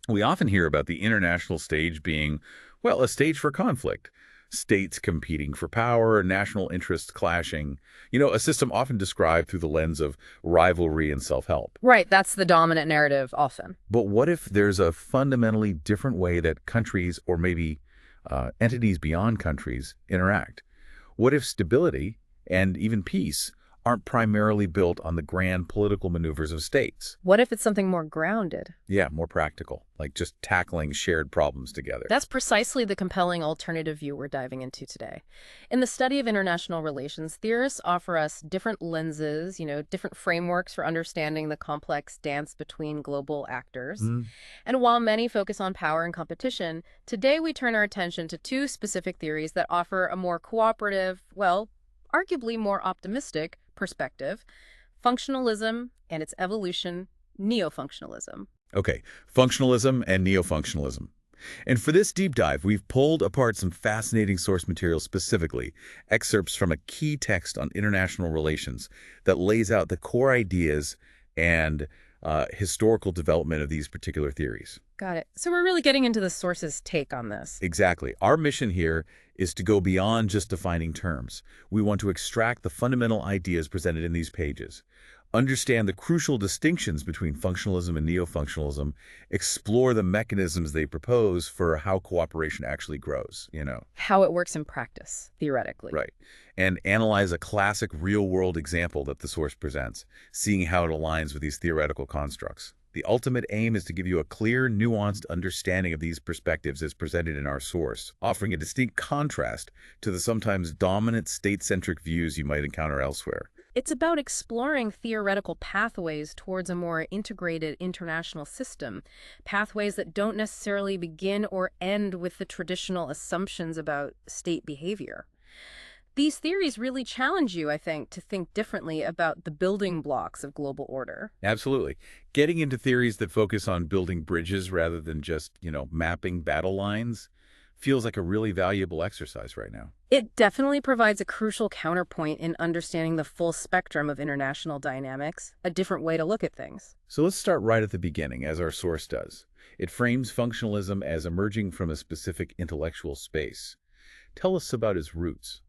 We often hear about the international stage being, well, a stage for conflict. States competing for power, national interests clashing. A system often described through the lens of rivalry and self-help. Right, that's the dominant narrative often. But what if there's a fundamentally different way that countries or maybe entities beyond countries interact? What if stability and even peace aren't primarily built on the grand political maneuvers of states? What if it's something more grounded? Yeah, more practical, like just tackling shared problems together. That's precisely the compelling alternative view we're diving into today. In the study of international relations, theorists offer us different lenses, different frameworks for understanding the complex dance between global actors. Mm, And while many focus on power and competition, today we turn our attention to two specific theories that offer a more cooperative, well, arguably more optimistic perspective: functionalism and its evolution, neo-functionalism. Okay, functionalism and neo-functionalism. And for this deep dive, we've pulled apart some fascinating source material, specifically excerpts from a key text on international relations that lays out the core ideas and historical development of these particular theories. Got it. So we're really getting into the source's take on this. Exactly. Our mission here is to go beyond just defining terms. We want to extract the fundamental ideas presented in these pages, understand the crucial distinctions between functionalism and neo-functionalism, explore the mechanisms they propose for how cooperation actually grows. How it works in practice, theoretically. Right. And analyze a classic real-world example that the source presents, seeing how it aligns with these theoretical constructs. The ultimate aim is to give you a clear, nuanced understanding of these perspectives as presented in our source, offering a distinct contrast to the sometimes dominant state-centric views you might encounter elsewhere. It's about exploring theoretical pathways towards a more integrated international system, pathways that don't necessarily begin or end with the traditional assumptions about state behavior. These theories really challenge you, I think, to think differently about the building blocks of global order. Absolutely. Getting into theories that focus on building bridges rather than just, mapping battle lines feels like a really valuable exercise right now. It definitely provides a crucial counterpoint in understanding the full spectrum of international dynamics, a different way to look at things. So let's start right at the beginning, as our source does. It frames functionalism as emerging from a specific intellectual space. Tell us about its roots.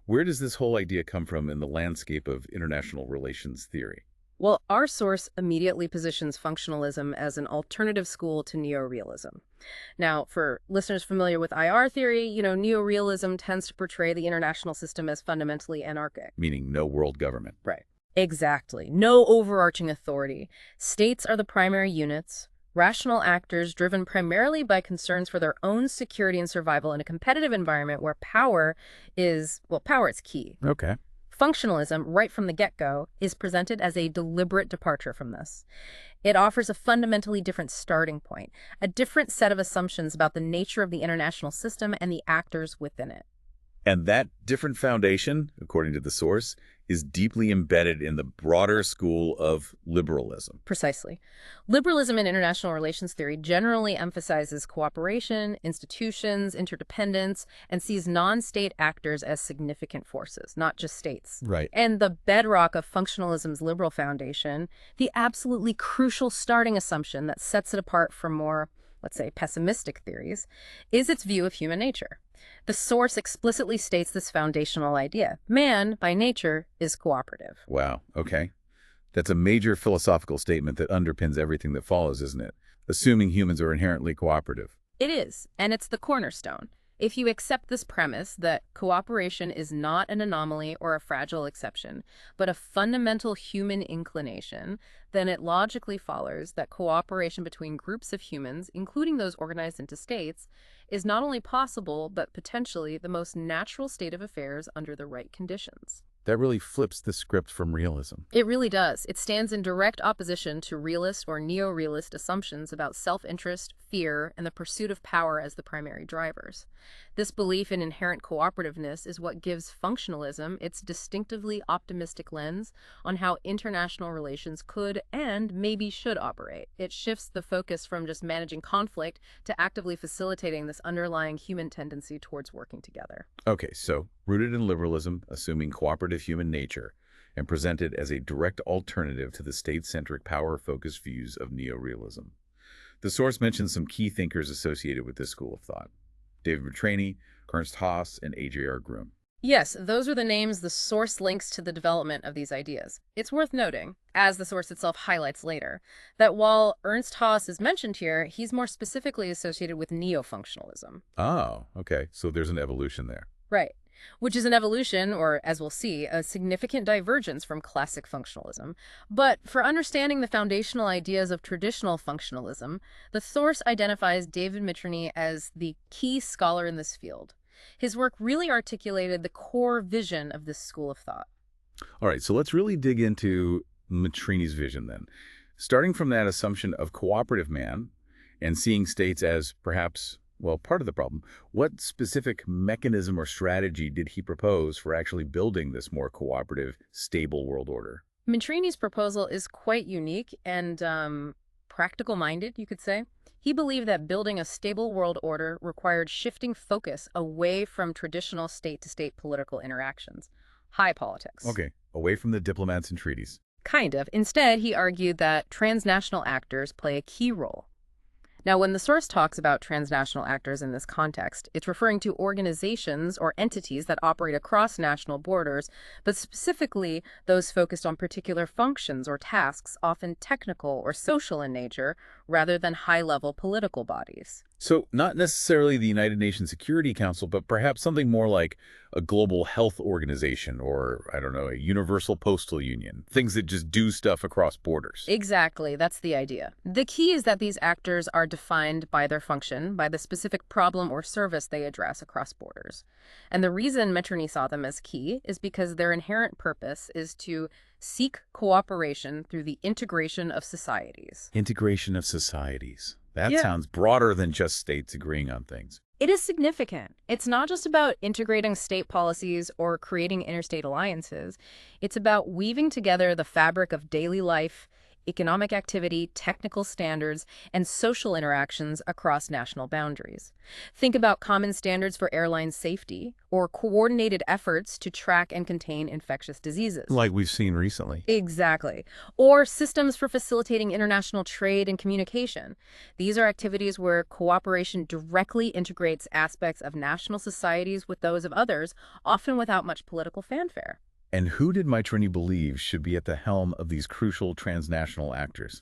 Where does this whole idea come from in the landscape of international relations theory? Well, our source immediately positions functionalism as an alternative school to neorealism. Now, for listeners familiar with IR theory, neorealism tends to portray the international system as fundamentally anarchic. Meaning no world government. Right. Exactly. No overarching authority. States are the primary units, rational actors driven primarily by concerns for their own security and survival in a competitive environment where power is key. Okay. Functionalism, right from the get-go, is presented as a deliberate departure from this. It offers a fundamentally different starting point, a different set of assumptions about the nature of the international system and the actors within it. And that different foundation, according to the source, is deeply embedded in the broader school of liberalism. Precisely. Liberalism in international relations theory generally emphasizes cooperation, institutions, interdependence, and sees non-state actors as significant forces, not just states. Right. And the bedrock of functionalism's liberal foundation, the absolutely crucial starting assumption that sets it apart from more, let's say, pessimistic theories, is its view of human nature. The source explicitly states this foundational idea. Man, by nature, is cooperative. Wow. Okay. That's a major philosophical statement that underpins everything that follows, isn't it? Assuming humans are inherently cooperative. It is, and it's the cornerstone. If you accept this premise that cooperation is not an anomaly or a fragile exception, but a fundamental human inclination, then it logically follows that cooperation between groups of humans, including those organized into states, is not only possible, but potentially the most natural state of affairs under the right conditions. That really flips the script from realism. It really does. It stands in direct opposition to realist or neo-realist assumptions about self-interest, fear, and the pursuit of power as the primary drivers. This belief in inherent cooperativeness is what gives functionalism its distinctively optimistic lens on how international relations could and maybe should operate. It shifts the focus from just managing conflict to actively facilitating this underlying human tendency towards working together. Okay, so rooted in liberalism, assuming cooperative human nature, and presented as a direct alternative to the state-centric, power-focused views of neorealism. The source mentions some key thinkers associated with this school of thought: David Matrany, Ernst Haas, and A.J.R. Groom. Yes, those are the names the source links to the development of these ideas. It's worth noting, as the source itself highlights later, that while Ernst Haas is mentioned here, he's more specifically associated with neo-functionalism. Oh, okay. So there's an evolution there. Right. Which is an evolution, or as we'll see, a significant divergence from classic functionalism. But for understanding the foundational ideas of traditional functionalism, the source identifies David Mitrany as the key scholar in this field. His work really articulated the core vision of this school of thought. All right, so let's really dig into Matrini's vision then. Starting from that assumption of cooperative man and seeing states as perhaps, well, part of the problem, what specific mechanism or strategy did he propose for actually building this more cooperative, stable world order? Mitrany's proposal is quite unique and practical-minded, you could say. He believed that building a stable world order required shifting focus away from traditional state-to-state political interactions. High politics. Okay, away from the diplomats and treaties. Kind of. Instead, he argued that transnational actors play a key role. Now, when the source talks about transnational actors in this context, it's referring to organizations or entities that operate across national borders, but specifically those focused on particular functions or tasks, often technical or social in nature, rather than high-level political bodies. So not necessarily the United Nations Security Council, but perhaps something more like a global health organization or, I don't know, a universal postal union, things that just do stuff across borders. Exactly, that's the idea. The key is that these actors are defined by their function, by the specific problem or service they address across borders. And the reason Metternich saw them as key is because their inherent purpose is to seek cooperation through the integration of societies. Integration of societies. That Yeah. sounds broader than just states agreeing on things. It is significant. It's not just about integrating state policies or creating interstate alliances. It's about weaving together the fabric of daily life, economic activity, technical standards, and social interactions across national boundaries. Think about common standards for airline safety or coordinated efforts to track and contain infectious diseases. Like we've seen recently. Exactly. Or systems for facilitating international trade and communication. These are activities where cooperation directly integrates aspects of national societies with those of others, often without much political fanfare. And who did Maitreya believe should be at the helm of these crucial transnational actors?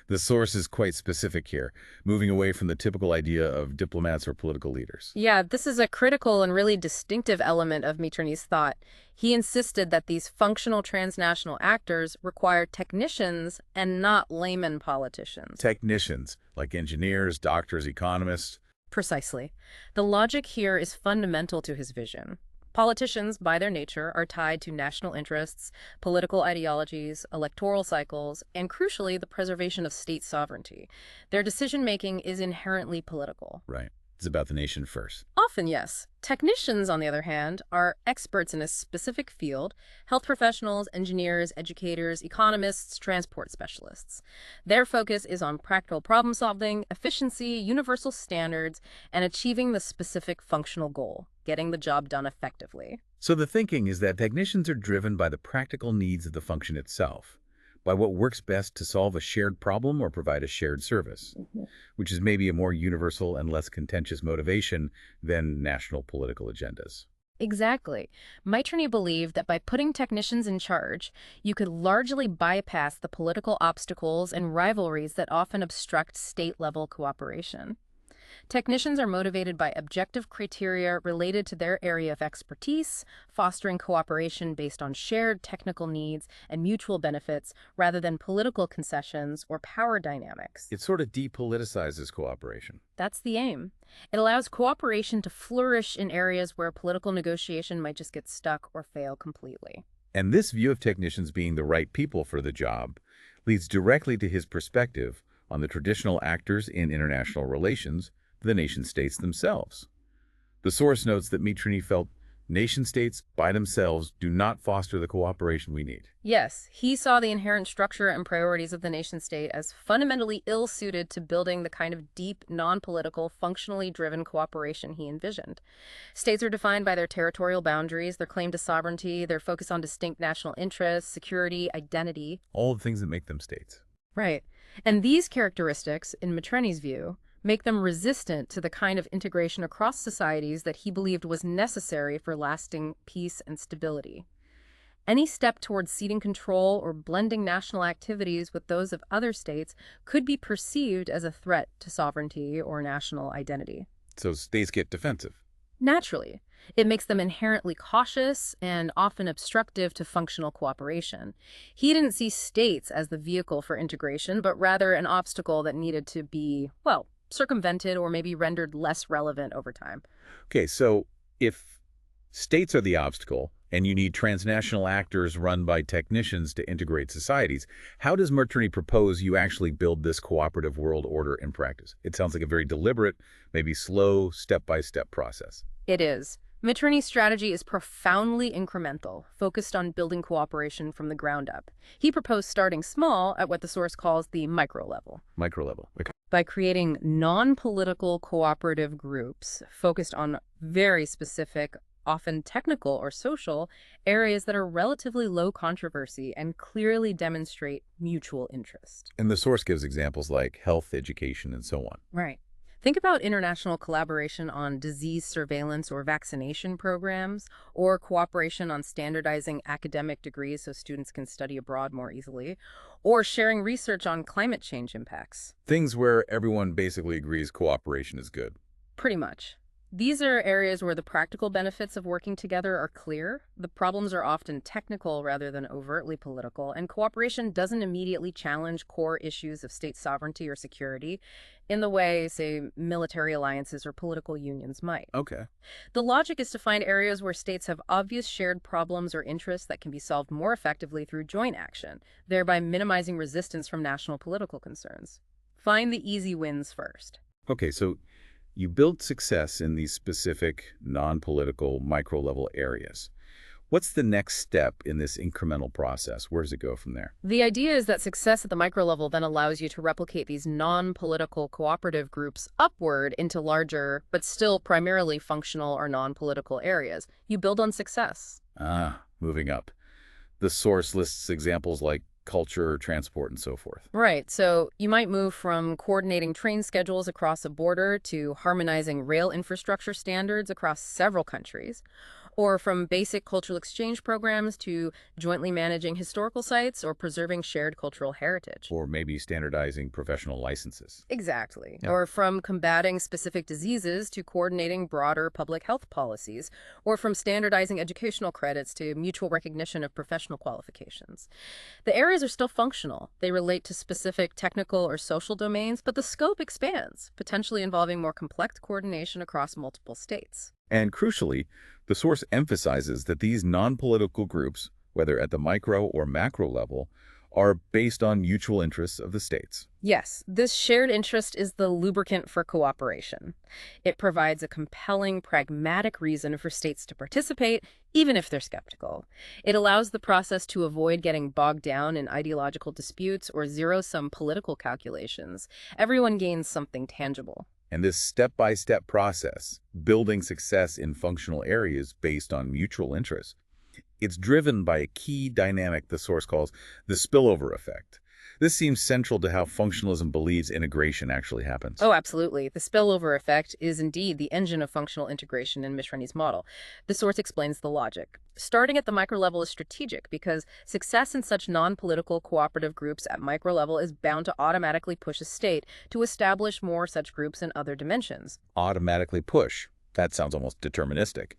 The source is quite specific here, moving away from the typical idea of diplomats or political leaders. Yeah, this is a critical and really distinctive element of Metternich's thought. He insisted that these functional transnational actors require technicians and not layman politicians. Technicians, like engineers, doctors, economists. Precisely. The logic here is fundamental to his vision. Politicians, by their nature, are tied to national interests, political ideologies, electoral cycles, and crucially, the preservation of state sovereignty. Their decision-making is inherently political. Right. It's about the nation first. Often, yes. Technicians, on the other hand, are experts in a specific field: health professionals, engineers, educators, economists, transport specialists. Their focus is on practical problem solving, efficiency, universal standards, and achieving the specific functional goal: getting the job done effectively. So the thinking is that technicians are driven by the practical needs of the function itself, by what works best to solve a shared problem or provide a shared service, which is maybe a more universal and less contentious motivation than national political agendas. Exactly. Maitrani believed that by putting technicians in charge, you could largely bypass the political obstacles and rivalries that often obstruct state-level cooperation. Technicians are motivated by objective criteria related to their area of expertise, fostering cooperation based on shared technical needs and mutual benefits rather than political concessions or power dynamics. It sort of depoliticizes cooperation. That's the aim. It allows cooperation to flourish in areas where political negotiation might just get stuck or fail completely. And this view of technicians being the right people for the job leads directly to his perspective on the traditional actors in international relations, the nation-states themselves. The source notes that Mitrany felt nation-states by themselves do not foster the cooperation we need. Yes, he saw the inherent structure and priorities of the nation-state as fundamentally ill-suited to building the kind of deep, non-political, functionally driven cooperation he envisioned. States are defined by their territorial boundaries, their claim to sovereignty, their focus on distinct national interests, security, identity. All the things that make them states. Right. And these characteristics, in Matreni's view, make them resistant to the kind of integration across societies that he believed was necessary for lasting peace and stability. Any step towards ceding control or blending national activities with those of other states could be perceived as a threat to sovereignty or national identity. So states get defensive. Naturally, it makes them inherently cautious and often obstructive to functional cooperation. He didn't see states as the vehicle for integration, but rather an obstacle that needed to be, well, circumvented or maybe rendered less relevant over time. Okay, so if states are the obstacle and you need transnational actors run by technicians to integrate societies, how does Mertini propose you actually build this cooperative world order in practice? It sounds like a very deliberate, maybe slow, step-by-step process. It is. Materni's strategy is profoundly incremental, focused on building cooperation from the ground up. He proposed starting small at what the source calls the micro level. Micro level. Okay. By creating non-political cooperative groups focused on very specific, often technical or social, areas that are relatively low controversy and clearly demonstrate mutual interest. And the source gives examples like health, education, and so on. Right. Think about international collaboration on disease surveillance or vaccination programs, or cooperation on standardizing academic degrees so students can study abroad more easily, or sharing research on climate change impacts. Things where everyone basically agrees cooperation is good. Pretty much. These are areas where the practical benefits of working together are clear. The problems are often technical rather than overtly political, and cooperation doesn't immediately challenge core issues of state sovereignty or security in the way, say, military alliances or political unions might. Okay. The logic is to find areas where states have obvious shared problems or interests that can be solved more effectively through joint action, thereby minimizing resistance from national political concerns. Find the easy wins first. Okay, so you build success in these specific, non-political, micro-level areas. What's the next step in this incremental process? Where does it go from there? The idea is that success at the micro level then allows you to replicate these non-political cooperative groups upward into larger, but still primarily functional or non-political areas. You build on success. Moving up. The source lists examples like culture, transport, and so forth. Right, so you might move from coordinating train schedules across a border to harmonizing rail infrastructure standards across several countries, or from basic cultural exchange programs to jointly managing historical sites or preserving shared cultural heritage. Or maybe standardizing professional licenses. Exactly. Yeah. Or from combating specific diseases to coordinating broader public health policies, or from standardizing educational credits to mutual recognition of professional qualifications. The areas are still functional. They relate to specific technical or social domains, but the scope expands, potentially involving more complex coordination across multiple states. And crucially, the source emphasizes that these non-political groups, whether at the micro or macro level, are based on mutual interests of the states. Yes, this shared interest is the lubricant for cooperation. It provides a compelling, pragmatic reason for states to participate, even if they're skeptical. It allows the process to avoid getting bogged down in ideological disputes or zero-sum political calculations. Everyone gains something tangible. And this step-by-step process, building success in functional areas based on mutual interests, it's driven by a key dynamic the source calls the spillover effect. This seems central to how functionalism believes integration actually happens. Oh, absolutely. The spillover effect is indeed the engine of functional integration in Mishraini's model. The source explains the logic. Starting at the micro level is strategic because success in such non-political cooperative groups at micro level is bound to automatically push a state to establish more such groups in other dimensions. Automatically push. That sounds almost deterministic.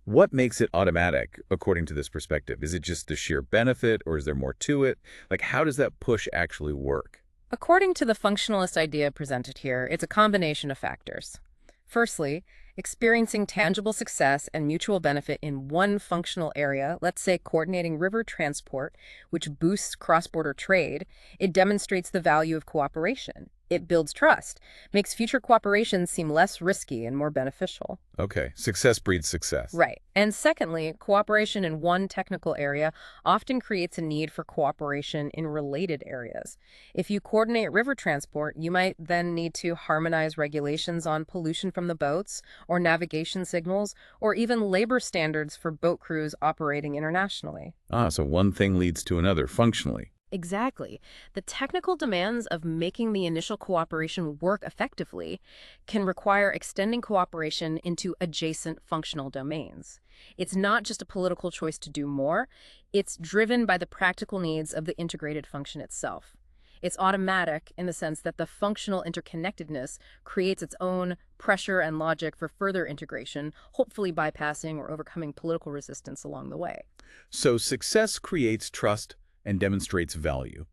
What makes it automatic, according to this perspective? Is it just the sheer benefit, or is there more to it? Like, how does that push actually work? According to the functionalist idea presented here, it's a combination of factors. Firstly, experiencing tangible success and mutual benefit in one functional area, let's say coordinating river transport, which boosts cross-border trade, it demonstrates the value of cooperation. It builds trust, makes future cooperation seem less risky and more beneficial. Okay, success breeds success. Right. And secondly, cooperation in one technical area often creates a need for cooperation in related areas. If you coordinate river transport, you might then need to harmonize regulations on pollution from the boats, or navigation signals, or even labor standards for boat crews operating internationally. So one thing leads to another functionally. Exactly. The technical demands of making the initial cooperation work effectively can require extending cooperation into adjacent functional domains. It's not just a political choice to do more, it's driven by the practical needs of the integrated function itself. It's automatic in the sense that the functional interconnectedness creates its own pressure and logic for further integration, hopefully bypassing or overcoming political resistance along the way. So success creates trust and demonstrates value,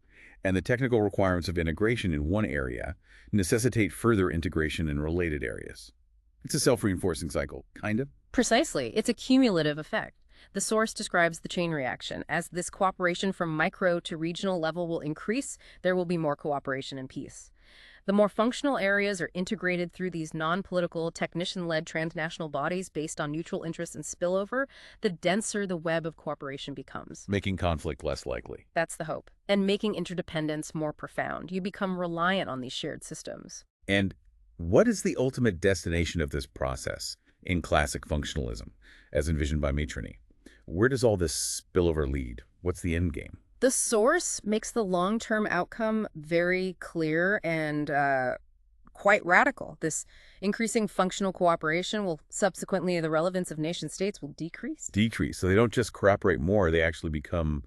and the technical requirements of integration in one area necessitate further integration in related areas. It's a self-reinforcing cycle, kind of. Precisely. It's a cumulative effect. The source describes the chain reaction. As this cooperation from micro to regional level will increase, there will be more cooperation and peace. The more functional areas are integrated through these non-political, technician-led transnational bodies based on mutual interest and spillover, the denser the web of cooperation becomes. Making conflict less likely. That's the hope. And making interdependence more profound. You become reliant on these shared systems. And what is the ultimate destination of this process in classic functionalism, as envisioned by Mitrany? Where does all this spillover lead? What's the end game? The source makes the long-term outcome very clear and quite radical. This increasing functional cooperation will subsequently, the relevance of nation states will decrease. Decrease. So they don't just cooperate more, they actually become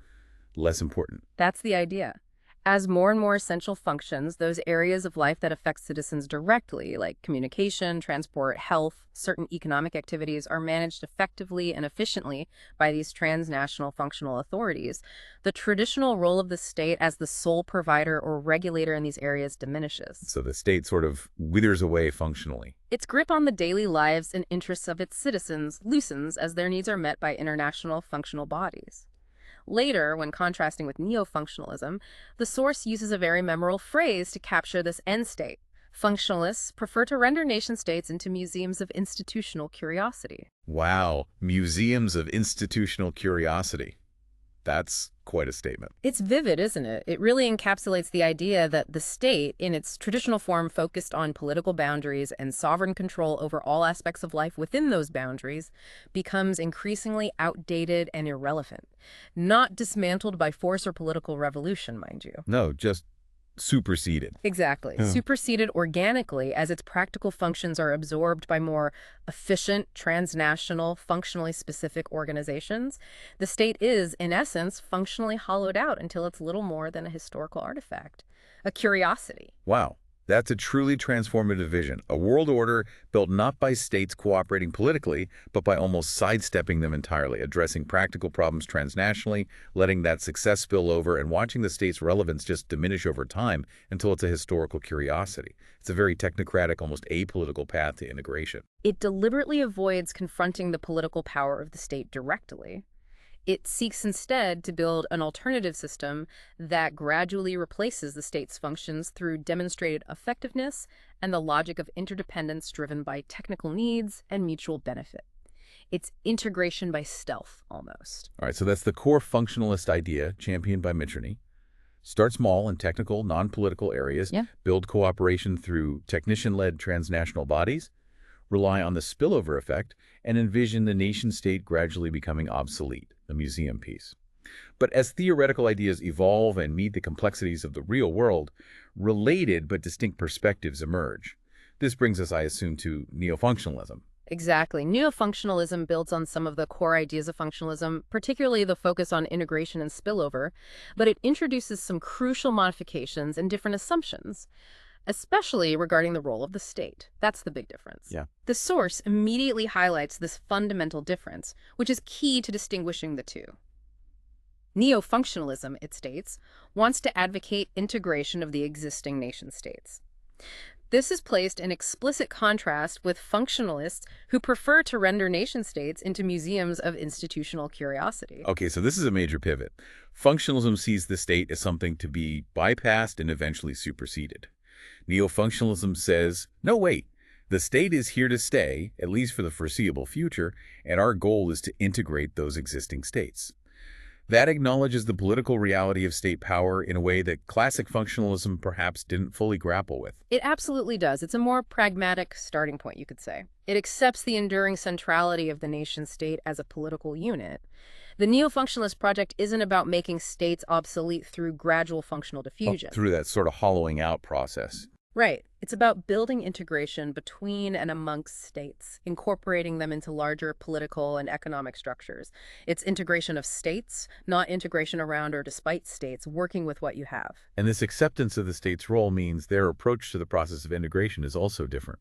less important. That's the idea. As more and more essential functions, those areas of life that affect citizens directly, like communication, transport, health, certain economic activities, are managed effectively and efficiently by these transnational functional authorities, the traditional role of the state as the sole provider or regulator in these areas diminishes. So the state sort of withers away functionally. Its grip on the daily lives and interests of its citizens loosens as their needs are met by international functional bodies. Later, when contrasting with neo-functionalism, the source uses a very memorable phrase to capture this end state. Functionalists prefer to render nation-states into museums of institutional curiosity. Wow, museums of institutional curiosity. That's quite a statement. It's vivid, isn't it? It really encapsulates the idea that the state, in its traditional form focused on political boundaries and sovereign control over all aspects of life within those boundaries, becomes increasingly outdated and irrelevant. Not dismantled by force or political revolution, mind you. No, just superseded. Exactly. Yeah. Superseded organically as its practical functions are absorbed by more efficient, transnational, functionally specific organizations. The state is, in essence, functionally hollowed out until it's little more than a historical artifact, a curiosity. Wow. That's a truly transformative vision, a world order built not by states cooperating politically, but by almost sidestepping them entirely, addressing practical problems transnationally, letting that success spill over, and watching the state's relevance just diminish over time until it's a historical curiosity. It's a very technocratic, almost apolitical path to integration. It deliberately avoids confronting the political power of the state directly. It seeks instead to build an alternative system that gradually replaces the state's functions through demonstrated effectiveness and the logic of interdependence driven by technical needs and mutual benefit. It's integration by stealth, almost. All right, so that's the core functionalist idea championed by Mitrany. Start small in technical, non-political areas, Yeah. build cooperation through technician-led transnational bodies, rely on the spillover effect, and envision the nation-state gradually becoming obsolete, the museum piece. But as theoretical ideas evolve and meet the complexities of the real world, related but distinct perspectives emerge. This brings us, I assume, to neo-functionalism. Exactly. Neo-functionalism builds on some of the core ideas of functionalism, particularly the focus on integration and spillover, but it introduces some crucial modifications and different assumptions, especially regarding the role of the state. That's the big difference. Yeah. The source immediately highlights this fundamental difference, which is key to distinguishing the two. Neo-functionalism, it states, wants to advocate integration of the existing nation-states. This is placed in explicit contrast with functionalists who prefer to render nation-states into museums of institutional curiosity. Okay, so this is a major pivot. Functionalism sees the state as something to be bypassed and eventually superseded. Neo-functionalism says, no, wait, the state is here to stay, at least for the foreseeable future, and our goal is to integrate those existing states. That acknowledges the political reality of state power in a way that classic functionalism perhaps didn't fully grapple with. It absolutely does. It's a more pragmatic starting point, you could say. It accepts the enduring centrality of the nation-state as a political unit. The neo-functionalist project isn't about making states obsolete through gradual functional Oh, diffusion. through that sort of hollowing out process. Right. It's about building integration between and amongst states, incorporating them into larger political and economic structures. It's integration of states, not integration around or despite states, working with what you have. And this acceptance of the state's role means their approach to the process of integration is also different.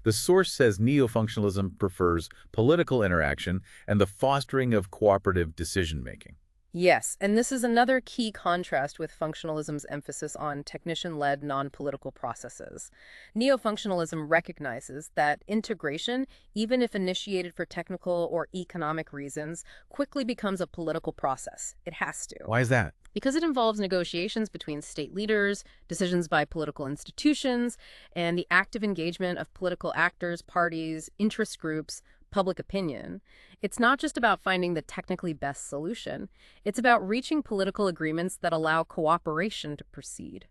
The source says neo-functionalism prefers political interaction and the fostering of cooperative decision-making. Yes, and this is another key contrast with functionalism's emphasis on technician-led non-political processes. Neo-functionalism recognizes that integration, even if initiated for technical or economic reasons, quickly becomes a political process. It has to. Why is that? Because it involves negotiations between state leaders, decisions by political institutions, and the active engagement of political actors, parties, interest groups, public opinion. It's not just about finding the technically best solution. It's about reaching political agreements that allow cooperation to proceed.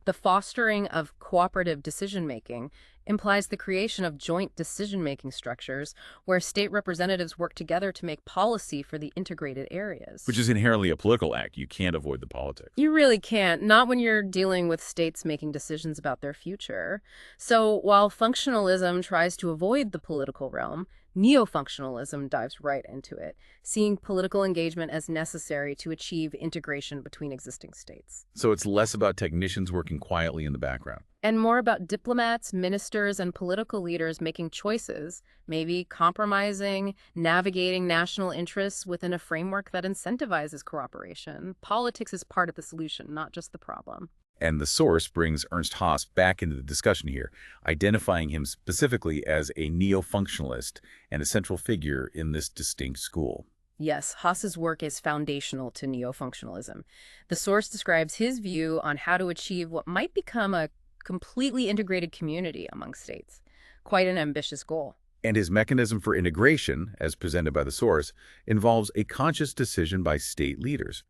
The fostering of cooperative decision-making implies the creation of joint decision-making structures where state representatives work together to make policy for the integrated areas. Which is inherently a political act. You can't avoid the politics. You really can't, not when you're dealing with states making decisions about their future. So while functionalism tries to avoid the political realm, neo-functionalism dives right into it, seeing political engagement as necessary to achieve integration between existing states. So it's less about technicians working quietly in the background. And more about diplomats, ministers, and political leaders making choices, maybe compromising, navigating national interests within a framework that incentivizes cooperation. Politics is part of the solution, not just the problem. And the source brings Ernst Haas back into the discussion here, identifying him specifically as a neo-functionalist and a central figure in this distinct school. Yes, Haas's work is foundational to neo-functionalism. The source describes his view on how to achieve what might become a completely integrated community among states. Quite an ambitious goal. And his mechanism for integration, as presented by the source, involves a conscious decision by state leaders.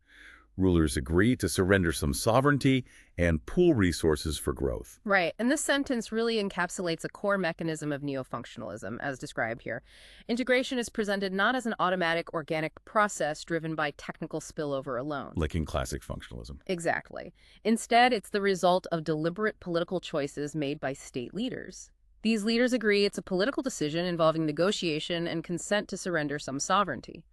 Rulers agree to surrender some sovereignty and pool resources for growth. Right, and this sentence really encapsulates a core mechanism of neo-functionalism, as described here. Integration is presented not as an automatic, organic process driven by technical spillover alone. Like in classic functionalism. Exactly. Instead, it's the result of deliberate political choices made by state leaders. These leaders agree it's a political decision involving negotiation and consent to surrender some sovereignty.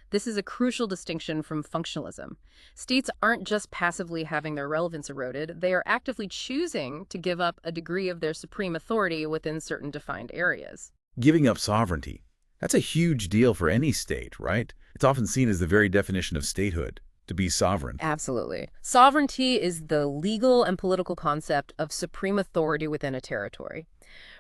This is a crucial distinction from functionalism. States aren't just passively having their relevance eroded, they are actively choosing to give up a degree of their supreme authority within certain defined areas. Giving up sovereignty. That's a huge deal for any state, right? It's often seen as the very definition of statehood, to be sovereign. Absolutely. Sovereignty is the legal and political concept of supreme authority within a territory.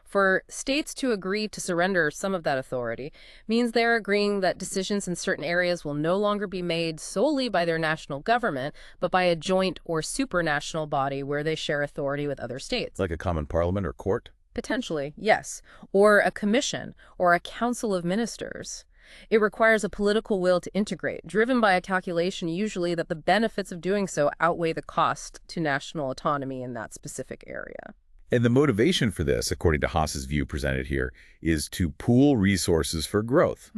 For states to agree to surrender some of that authority means they're agreeing that decisions in certain areas will no longer be made solely by their national government, but by a joint or supranational body where they share authority with other states. Like a common parliament or court? Potentially, yes. Or a commission or a council of ministers. It requires a political will to integrate, driven by a calculation usually that the benefits of doing so outweigh the cost to national autonomy in that specific area. And the motivation for this, according to Haas's view presented here, is to pool resources for growth.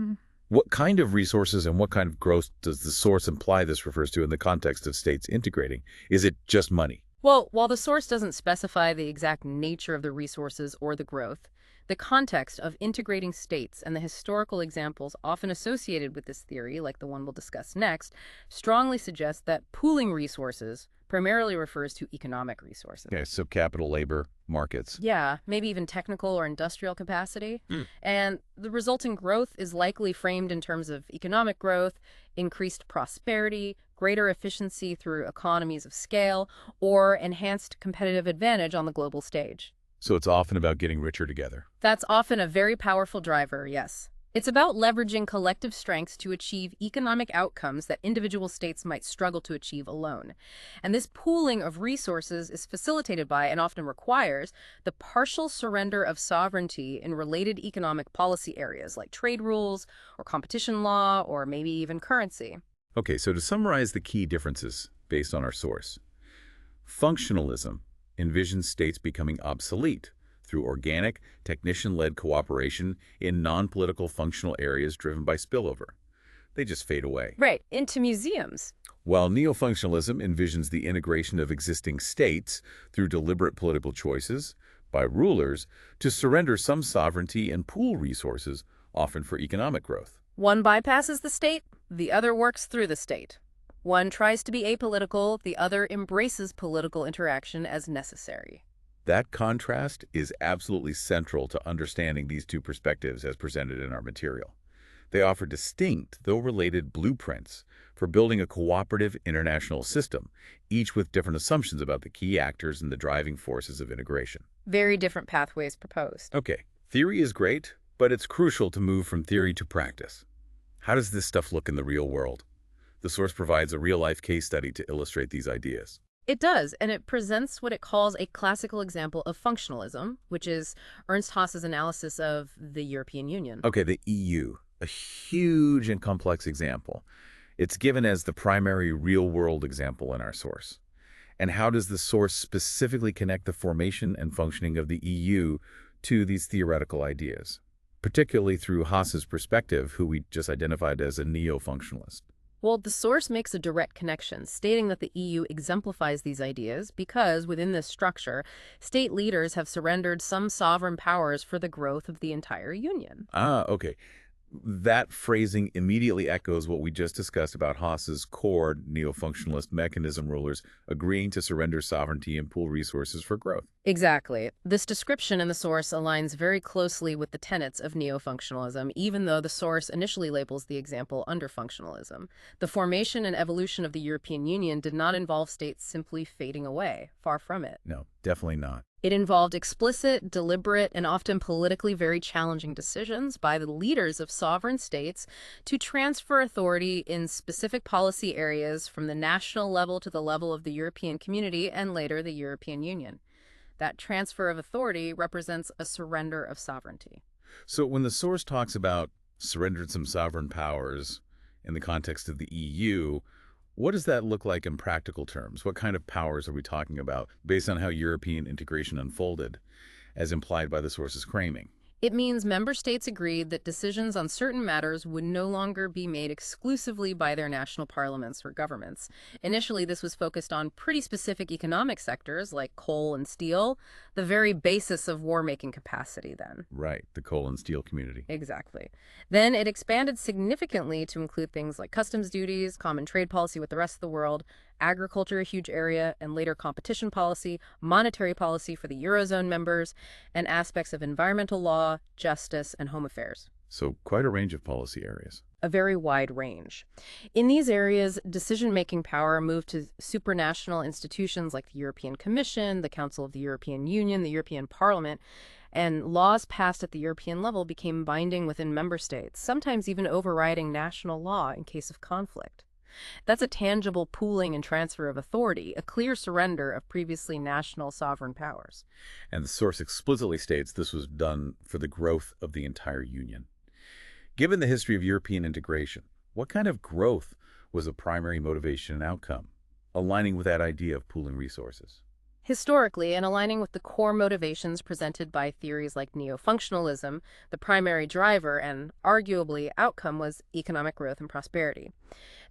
What kind of resources and what kind of growth does the source imply this refers to in the context of states integrating? Is it just money? Well, while the source doesn't specify the exact nature of the resources or the growth, the context of integrating states and the historical examples often associated with this theory, like the one we'll discuss next, strongly suggest that pooling resources primarily refers to economic resources. Okay, so capital, labor, markets. Yeah, maybe even technical or industrial capacity. And the resulting growth is likely framed in terms of economic growth, increased prosperity, greater efficiency through economies of scale, or enhanced competitive advantage on the global stage. So it's often about getting richer together. That's often a very powerful driver, yes. It's about leveraging collective strengths to achieve economic outcomes that individual states might struggle to achieve alone. And this pooling of resources is facilitated by and often requires the partial surrender of sovereignty in related economic policy areas like trade rules or competition law or maybe even currency. Okay, so to summarize the key differences based on our source, functionalism envisions states becoming obsolete through organic, technician-led cooperation in non-political functional areas driven by spillover. they just fade away. Right, into museums. While neo-functionalism envisions the integration of existing states through deliberate political choices by rulers to surrender some sovereignty and pool resources, often for economic growth. One bypasses the state, the other works through the state. One tries to be apolitical, the other embraces political interaction as necessary. That contrast is absolutely central to understanding these two perspectives as presented in our material. They offer distinct, though related, blueprints for building a cooperative international system, each with different assumptions about the key actors and the driving forces of integration. Very different pathways proposed. Okay, theory is great, but it's crucial to move from theory to practice. How does this stuff look in the real world? The source provides a real-life case study to illustrate these ideas. It does, and it presents what it calls a classical example of functionalism, which is Ernst Haas's analysis of the European Union. Okay, the EU, a huge and complex example. It's given as the primary real-world example in our source. And how does the source specifically connect the formation and functioning of the EU to these theoretical ideas, particularly through Haas's perspective, who we just identified as a neo-functionalist? Well, the source makes a direct connection, stating that the EU exemplifies these ideas because, within this structure, state leaders have surrendered some sovereign powers for the growth of the entire union. Ah, okay. That phrasing immediately echoes what we just discussed about Haas's core neo-functionalist mechanism rulers agreeing to surrender sovereignty and pool resources for growth. Exactly. This description in the source aligns very closely with the tenets of neo-functionalism, even though the source initially labels the example under functionalism. The formation and evolution of the European Union did not involve states simply fading away. Far from it. No, definitely not. It involved explicit, deliberate, and often politically very challenging decisions by the leaders of sovereign states to transfer authority in specific policy areas from the national level to the level of the European community and later the European Union. That transfer of authority represents a surrender of sovereignty. So when the source talks about surrendered some sovereign powers in the context of the EU, what does that look like in practical terms? What kind of powers are we talking about based on how European integration unfolded, as implied by the source's framing? It means member states agreed that decisions on certain matters would no longer be made exclusively by their national parliaments or governments. Initially, this was focused on pretty specific economic sectors like coal and steel, the very basis of war-making capacity then. Right, the coal and steel community. Exactly. Then it expanded significantly to include things like customs duties, common trade policy with the rest of the world, agriculture, a huge area, and later competition policy, monetary policy for the Eurozone members, and aspects of environmental law, justice, and home affairs. So quite a range of policy areas. A very wide range. In these areas, decision-making power moved to supranational institutions like the European Commission, the Council of the European Union, the European Parliament, and laws passed at the European level became binding within member states, sometimes even overriding national law in case of conflict. That's a tangible pooling and transfer of authority, a clear surrender of previously national sovereign powers. And the source explicitly states this was done for the growth of the entire union. Given the history of European integration, what kind of growth was a primary motivation and outcome, aligning with that idea of pooling resources? Historically, and aligning with the core motivations presented by theories like neo-functionalism, the primary driver and, arguably, outcome was economic growth and prosperity.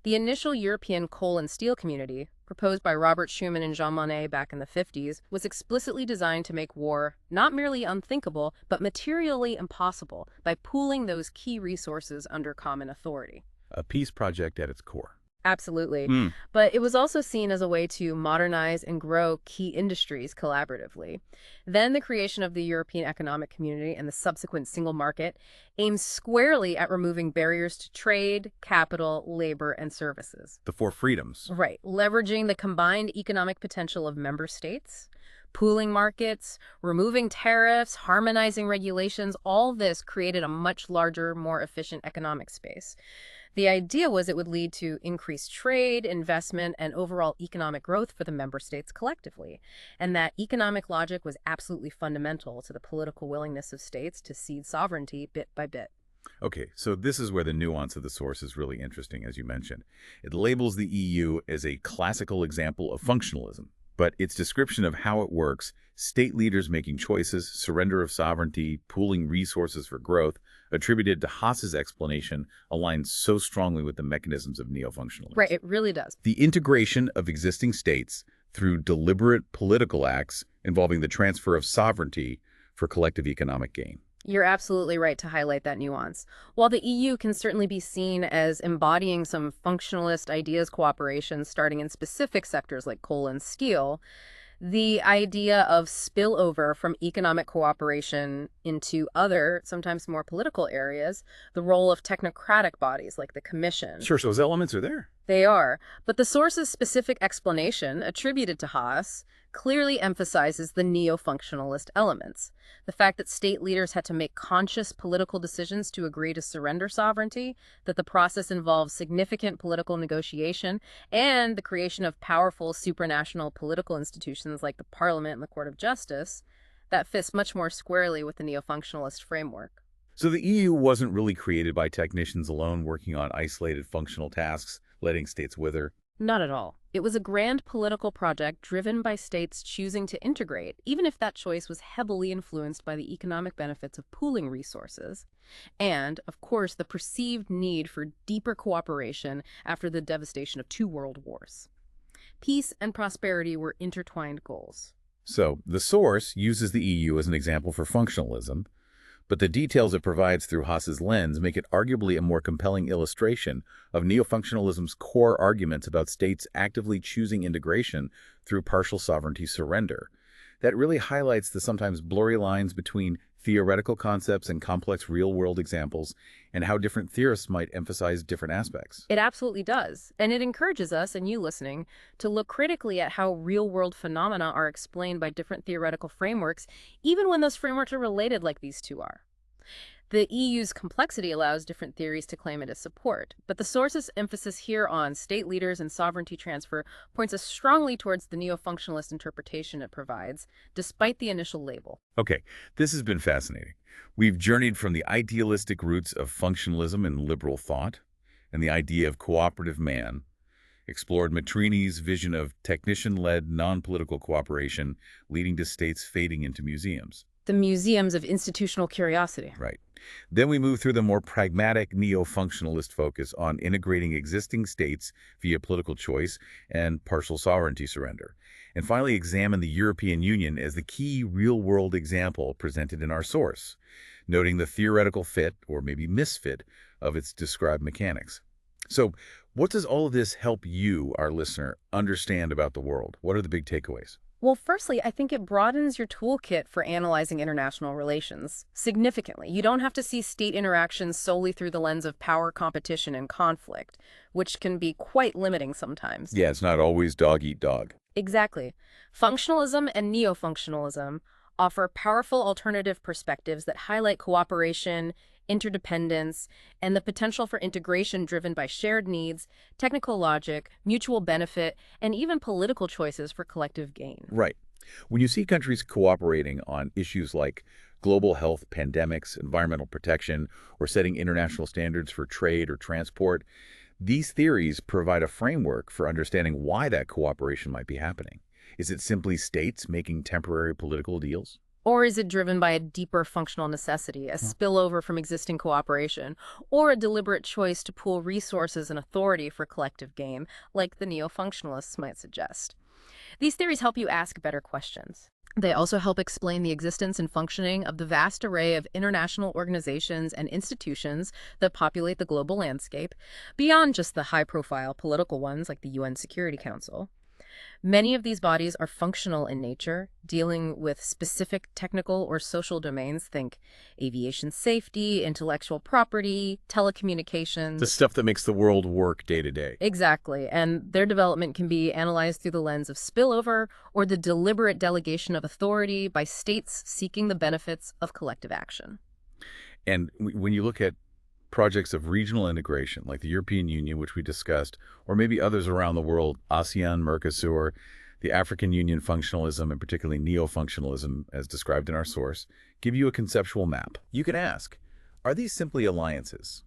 The initial European coal and steel community, proposed by Robert Schuman and Jean Monnet back in the 50s, was explicitly designed to make war not merely unthinkable, but materially impossible by pooling those key resources under common authority. A peace project at its core. Absolutely. But it was also seen as a way to modernize and grow key industries collaboratively. Then the creation of the European Economic Community and the subsequent single market aims squarely at removing barriers to trade, capital, labor, and services. The four freedoms. Right. Leveraging the combined economic potential of member states, pooling markets, removing tariffs, harmonizing regulations, all this created a much larger, more efficient economic space. The idea was it would lead to increased trade, investment, and overall economic growth for the member states collectively, and that economic logic was absolutely fundamental to the political willingness of states to cede sovereignty bit by bit. Okay, so this is where the nuance of the source is really interesting, as you mentioned. It labels the EU as a classical example of functionalism, But its description of how it works, state leaders making choices, surrender of sovereignty, pooling resources for growth, attributed to Haas's explanation, aligns so strongly with the mechanisms of Right, neo-functionalism. it really does. The integration of existing states through deliberate political acts involving the transfer of sovereignty for collective economic gain. You're absolutely right to highlight that nuance. While the EU can certainly be seen as embodying some functionalist ideas cooperation starting in specific sectors like coal and steel, the idea of spillover from economic cooperation into other, sometimes more political areas, the role of technocratic bodies like the Commission. Sure, so those elements are there. They are, but the source's specific explanation, attributed to Haas, clearly emphasizes the neo-functionalist elements. The fact that state leaders had to make conscious political decisions to agree to surrender sovereignty, that the process involves significant political negotiation, and the creation of powerful supranational political institutions like the Parliament and the Court of Justice, that fits much more squarely with the neo-functionalist framework. So the EU wasn't really created by technicians alone working on isolated functional tasks, letting states wither. Not at all. It was a grand political project driven by states choosing to integrate, even if that choice was heavily influenced by the economic benefits of pooling resources, and, of course, the perceived need for deeper cooperation after the devastation of two world wars. Peace and prosperity were intertwined goals. So the source uses the EU as an example for functionalism, but the details it provides through Haas's lens make it arguably a more compelling illustration of neo-functionalism's core arguments about states actively choosing integration through partial sovereignty surrender. That really highlights the sometimes blurry lines between theoretical concepts and complex real-world examples, and how different theorists might emphasize different aspects. It absolutely does, and it encourages us, and you listening, to look critically at how real-world phenomena are explained by different theoretical frameworks, even when those frameworks are related like these two are. The EU's complexity allows different theories to claim it as support, but the source's emphasis here on state leaders and sovereignty transfer points us strongly towards the neo-functionalist interpretation it provides, despite the initial label. Okay, this has been fascinating. We've journeyed from the idealistic roots of functionalism and liberal thought, and the idea of cooperative man, explored Matrini's vision of technician-led non-political cooperation leading to states fading into museums. The museums of institutional curiosity. Right. Then we move through the more pragmatic neo-functionalist focus on integrating existing states via political choice and partial sovereignty surrender. And finally examine the European Union as the key real-world example presented in our source, noting the theoretical fit, or maybe misfit, of its described mechanics. So, what does all of this help you, our listener, understand about the world? What are the big takeaways? Well, firstly, I think it broadens your toolkit for analyzing international relations significantly. You don't have to see state interactions solely through the lens of power, competition, and conflict, which can be quite limiting sometimes. Yeah, it's not always dog eat dog. Exactly. Functionalism and neo-functionalism offer powerful alternative perspectives that highlight cooperation, interdependence, and the potential for integration driven by shared needs, technical logic, mutual benefit, and even political choices for collective gain. Right. When you see countries cooperating on issues like global health, pandemics, environmental protection, or setting international standards for trade or transport, these theories provide a framework for understanding why that cooperation might be happening. Is it simply states making temporary political deals? Or is it driven by a deeper functional necessity, a spillover from existing cooperation, or a deliberate choice to pool resources and authority for collective gain, like the neo-functionalists might suggest? These theories help you ask better questions. They also help explain the existence and functioning of the vast array of international organizations and institutions that populate the global landscape, beyond just the high-profile political ones like the UN Security Council. Many of these bodies are functional in nature, dealing with specific technical or social domains. Think aviation safety, intellectual property, telecommunications. The stuff that makes the world work day to day. Exactly, and their development can be analyzed through the lens of spillover or the deliberate delegation of authority by states seeking the benefits of collective action. And when you look at projects of regional integration, like the European Union, which we discussed, or maybe others around the world, ASEAN, Mercosur, the African Union functionalism, and particularly neo-functionalism, as described in our source, give you a conceptual map. You can ask, are these simply alliances?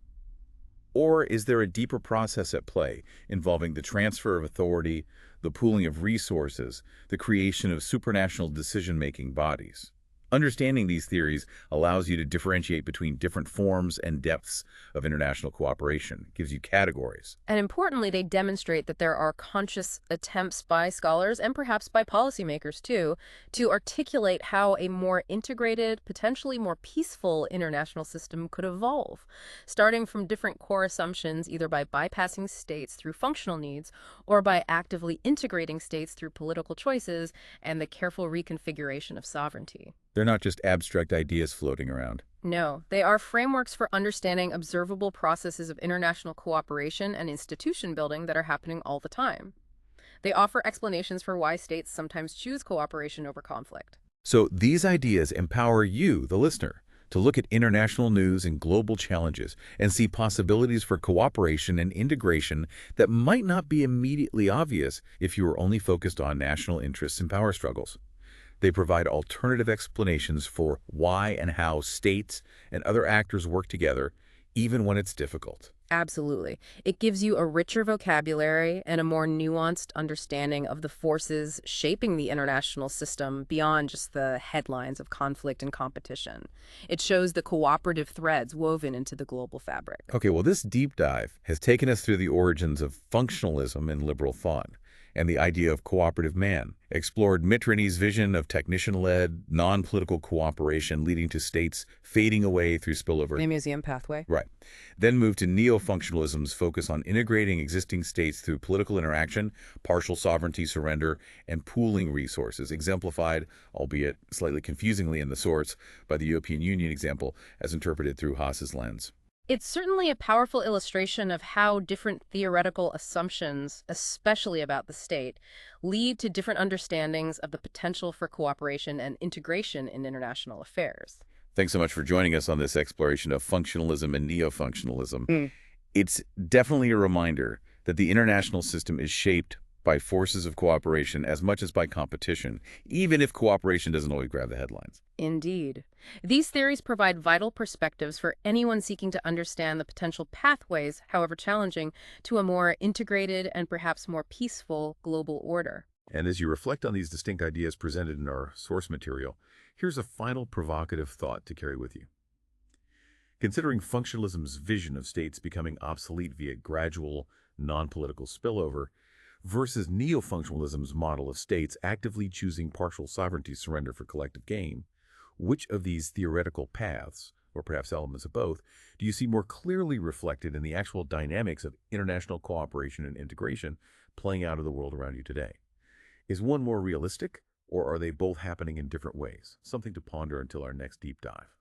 Or is there a deeper process at play involving the transfer of authority, the pooling of resources, the creation of supranational decision-making bodies. Understanding these theories allows you to differentiate between different forms and depths of international cooperation, gives you categories. And importantly, they demonstrate that there are conscious attempts by scholars and perhaps by policymakers too to articulate how a more integrated, potentially more peaceful international system could evolve, starting from different core assumptions either by bypassing states through functional needs or by actively integrating states through political choices and the careful reconfiguration of sovereignty. They're not just abstract ideas floating around. No, they are frameworks for understanding observable processes of international cooperation and institution building that are happening all the time. They offer explanations for why states sometimes choose cooperation over conflict. So these ideas empower you, the listener, to look at international news and global challenges and see possibilities for cooperation and integration that might not be immediately obvious if you were only focused on national interests and power struggles. They provide alternative explanations for why and how states and other actors work together, even when it's difficult. Absolutely. It gives you a richer vocabulary and a more nuanced understanding of the forces shaping the international system beyond just the headlines of conflict and competition. It shows the cooperative threads woven into the global fabric. Okay, well, this deep dive has taken us through the origins of functionalism in liberal thought and the idea of cooperative man, explored Mitrini's vision of technician-led, non-political cooperation leading to states fading away through spillover. The museum pathway. Right. Then moved to neo-functionalism's focus on integrating existing states through political interaction, partial sovereignty surrender, and pooling resources, exemplified, albeit slightly confusingly in the source, by the European Union example as interpreted through Haas's lens. It's certainly a powerful illustration of how different theoretical assumptions, especially about the state, lead to different understandings of the potential for cooperation and integration in international affairs. Thanks so much for joining us on this exploration of functionalism and neo-functionalism. It's definitely a reminder that the international system is shaped by forces of cooperation as much as by competition, even if cooperation doesn't always grab the headlines. Indeed. These theories provide vital perspectives for anyone seeking to understand the potential pathways, however challenging, to a more integrated and perhaps more peaceful global order. And as you reflect on these distinct ideas presented in our source material, here's a final provocative thought to carry with you. Considering functionalism's vision of states becoming obsolete via gradual, non-political spillover, versus neo-functionalism's model of states actively choosing partial sovereignty surrender for collective gain, which of these theoretical paths, or perhaps elements of both, do you see more clearly reflected in the actual dynamics of international cooperation and integration playing out in the world around you today? Is one more realistic, or are they both happening in different ways? Something to ponder until our next deep dive.